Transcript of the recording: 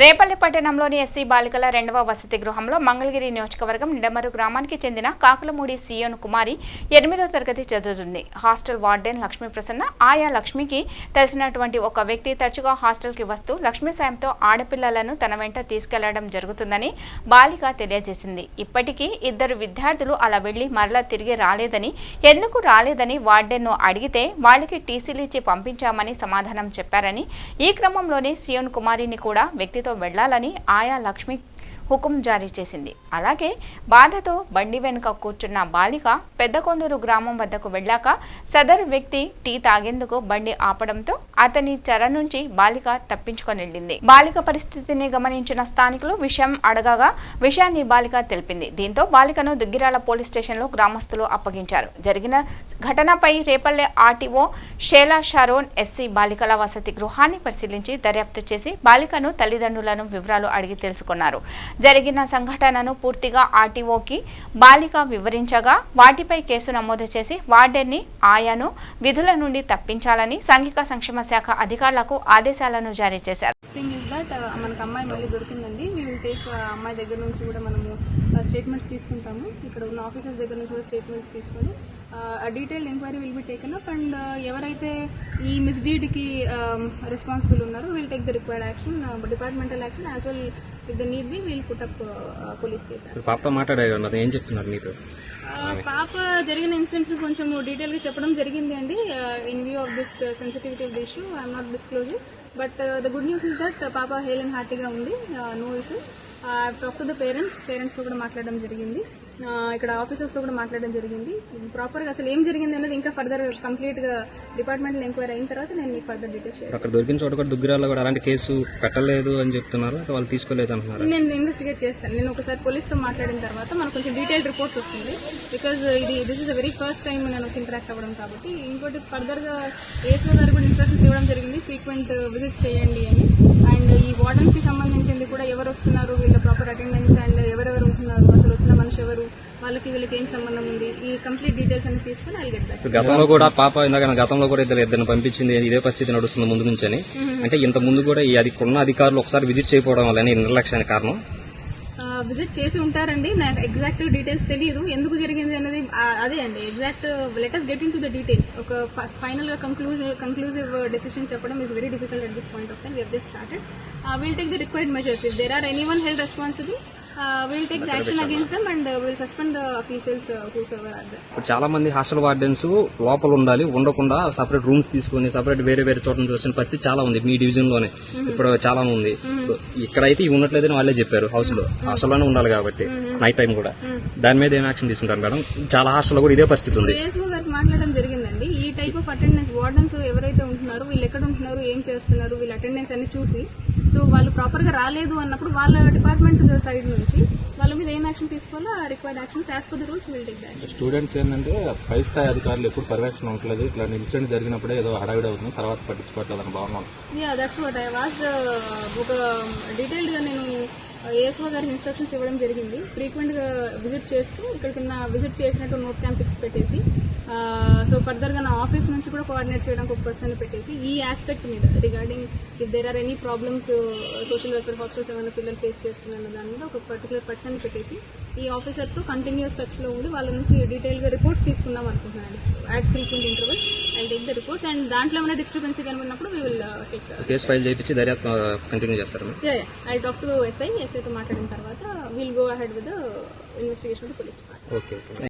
రేపల్లి పట్టణంలోని ఎస్సీ బాలికల 2వ వసతి గృహంలో మంగళగిరి నియోజకవర్గం నిడమరు గ్రామానికి చెందిన కాకులమూడి సియోన్ కుమారి 8వ తరగతి చదువుతుంది. హాస్టల్ వార్డెన్ లక్ష్మీ ప్రసన్న ఆయా లక్ష్మికి తెలిసినటువంటి ఒక వ్యక్తి తరచుగా హాస్టల్కి వస్తూ లక్ష్మీ సాయంతో ఆడపిల్లలను తన వెంట తీసుకెళ్లడం జరుగుతుందని బాలిక తెలియజేసింది. ఇప్పటికీ 2 విద్యార్థులు అలా వెళ్లి మరలా తిరిగి రాలేదని, ఎందుకు రాలేదని వార్డెన్ను అడిగితే వాళ్ళకి టీసీలు ఇచ్చి పంపించామని సమాధానం చెప్పారని, ఈ క్రమంలోనే సియోన్ కుమారిని కూడా వ్యక్తితో వెళ్లాలని ఆయా లక్ష్మి హుకుం జారీ చేసింది. అలాగే బాధతో బండి వెనుక కూర్చున్న బాలిక పెద్దకొండూరు గ్రామం వద్దకు వెళ్ళాక సదరు వ్యక్తి టీ తాగేందుకు బండి ఆపడంతో అతని చెర నుంచి బాలిక తప్పించుకొని వెళ్ళింది. బాలిక పరిస్థితిని గమనించిన స్థానికులు విషయం అడగగా విషయాన్ని బాలిక తెలిపింది. దీంతో బాలికను దుగ్గిరాల పోలీస్ స్టేషన్లో గ్రామస్తులు అప్పగించారు. జరిగిన ఘటనపై రేపల్లె ఆర్టీఓ షేలా షారోన్ ఎస్సీ బాలికల వసతి గృహాన్ని పరిశీలించి దర్యాప్తు చేసి బాలికను తల్లిదండ్రులను వివరాలు అడిగి తెలుసుకున్నారు. జరిగిన సంఘటనను పూర్తిగా ఆర్టీఓకి బాలిక వివరించగా వాటిపై కేసు నమోదు చేసి వార్డెన్ని ఆయాను విధుల నుండి తప్పించాలని సాంఘిక సంక్షేమ శాఖ అధికారులకు ఆదేశాలను జారీ చేశారు. మనకు అమ్మాయి మళ్ళీ దొరికిందండి. మేము అమ్మాయి దగ్గర నుంచి కూడా మనము స్టేట్మెంట్స్ తీసుకుంటాము. ఇక్కడ ఉన్న ఆఫీసర్స్ దగ్గర నుంచి కూడా స్టేట్మెంట్స్ తీసుకొని detailed enquiry will be taken up and ఎవరైతే ఈ మిస్డీడ్కి రెస్పాన్సిబుల్ ఉన్నారో will take the required action, departmental action as well if the need be will put of police case. పాప మాట్లాడారు, ఏం చెప్తున్నారు మీతో? పాప జరిగిన ఇన్సిడెంట్స్ కొంచెం డీటెయిల్ గా చెప్పడం జరిగింది అండి. In view of this sensitivity of the issue I'm not disclosing, but the good news is that పాప హెల్ అండ్ హార్టీగా ఉంది, no issues. Talk to the parents తో కూడా మాట్లాడడం జరిగింది, ఇక్కడ ఆఫీసర్స్ తో కూడా మాట్లాడడం జరిగింది. ప్రాపర్ గా అసలు ఏం జరిగింది అనేది ఇంకా ఫర్దర్ కంప్లీట్ గా డిపార్ట్మెంటల్ ఎంక్వైరీ అయిన తర్వాత నేను మీకు ఫర్దర్ డీటెయిల్స్ షేర్. అక్కడ దొరికిన చోట కూడా దుగ్గిరాల్లో కూడా అలాంటి కేసు పెట్టలేదు అని చెప్తున్నారు, వాళ్ళు తీసుకోలేదు అంటున్నారు. నేను ఇన్వెస్టిగేట్ చేస్తాను. నేను ఒకసారి పోలీస్ తో మాట్లాడిన తర్వాత మనకు కొంచెం డీటెయిల్డ్ రిపోర్ట్స్ వస్తుంది. Because this is the very first time నేను వచ్చి ఇంటరాక్ట్ అవ్వడం కాబట్టి. ఇంకోటి ఫర్దర్ గా ఏఎస్ఓ గారు కూడా ఇన్స్ట్రక్షన్స్ ఇవ్వడం జరిగింది, ఫ్రీక్వెంట్ విజిట్స్ చేయండి అని. అండ్ ఈ వార్డెన్స్ కి సంబంధించింది కూడా ఎవరు వస్తున్నారు, వీళ్ళ ప్రాపర్ అటెండెన్స్ అండ్ ఎవరెవరు ఉంటున్నారు, అసలు వచ్చిన మనిషి ఎవరు, వాళ్ళకి వీళ్ళకి ఏం సంబంధం ఉంది, ఈ కంప్లీట్ డీటెయిల్స్ అన్ని తీసుకుని ఐ గెట్ బ్యాక్. గతంలో కూడా పాప గతంలో కూడా ఇద్దరిని పంపించింది, ఇదే పరిస్థితి నడుస్తుంది ముందు నుంచి అని. అంటే ఇంత ముందు కూడా ఈ ఉన్న అధికారులు ఒకసారి విజిట్ చేయకపోవడం వల్ల నిర్లక్ష్యానికి కారణం. విజిట్ చేసి ఉంటారండి, నాకు ఎగ్జాక్ట్ డీటెయిల్స్ తెలియదు ఎందుకు జరిగింది అనేది. అదే అండి exact let us get in to the details. ఒక ఫైనల్ గా కంక్లూజివ్ డెసిషన్ చెప్పడం is very difficult at this point of time. We have just started. Will take the required measures. If there are anyone held responsible we'll take the action against them and we'll suspend the officials whosoever are there. చాలా మంది hostel wardens లోపల ఉండాలి, ఉండకుండా separate rooms తీసుకుని separate వేరే చోట్ల చూసిన పరిస్థితి చాలా ఉంది మీ డివిజన్ లోనే. ఇప్పుడు చాలా ఉంది. ఇక్కడైతే ఇవి ఉండట్లేదని వాళ్ళే చెప్పారు. హాస్టల్లోనే ఉండాలి కాబట్టి నైట్ టైం కూడా. దాని మీద ఏం యాక్షన్ తీసుకుంటారు మేడం? చాలా హాస్టల్లో కూడా ఇదే పరిస్థితి ఉంది. మాట్లాడడం జరిగిందండి. ఈ టైప్ ఆఫ్ అటెండెన్స్ వార్డెన్స్ ఎవరైతే ఉంటున్నారో వీళ్ళు ఎక్కడ ఉంటున్నారు, ఏం చేస్తున్నారు, వీళ్ళ అటెండెన్స్ అన్ని చూసి సో వాళ్ళు ప్రాపర్ గా రాలేదు అన్నప్పుడు వాళ్ళ డిపార్ట్మెంట్ సైడ్ నుంచి వాళ్ళ మీద ఏం యాక్షన్ తీసుకోవాలో ఆ required actions as per the rules will take that. Students ఏంటంటే పై స్థాయి అధికారులు ఎప్పుడు పర్యవేక్షణ ఉండలేదు, ఇట్లా ఇన్సిడెంట్ జరిగినప్పుడే ఏదో అడవిడ అవుతుంది, తర్వాత పట్టించుకోవట్లేదని భావన. That's what I was. ఒక డీటెయిల్డ్ గా నేను ఏఎస్ఓ గారికి ఇన్స్ట్రక్షన్స్ ఇవ్వడం జరిగింది. ఫ్రీక్వెంట్ గా విజిట్ చేస్తూ ఇక్కడికి విజిట్ చేసినట్టు నోట్ క్యాంప్ ఫిక్స్ పెట్టేసి సో ఫర్దర్ గా నా ఆఫీస్ నుంచి కూడా కోఆర్డినేట్ చేయడానికి ఒక పర్సన్ పెట్టేసి ఈ ఆస్పెక్ట్ మీద regarding if there are any problems social welfare hostels ఏమైనా పిల్లలు ఫేస్ చేస్తున్న దాని మీద ఒక పర్టికులర్ పర్సన్ పెట్టేసి ఈ ఆఫీసర్ తో కంటిన్యూస్ టచ్ లో ఉండి వాళ్ళ నుంచి డీటెయిల్ గా రిపోర్ట్స్ తీసుకుందాం అనుకుంటున్నాను. At frequent intervals I take the reports and దాంట్లో ఏమైనా డిస్క్రిపెన్సీ కనుకున్నప్పుడు we will take case file చేయించి దర్యాప్తు కంటిన్యూ చేస్తారు. ఐ టాక్ టు ఎస్ఐతో మాట్లాడిన తర్వాత will go ahead with the investigation to police department. Okay.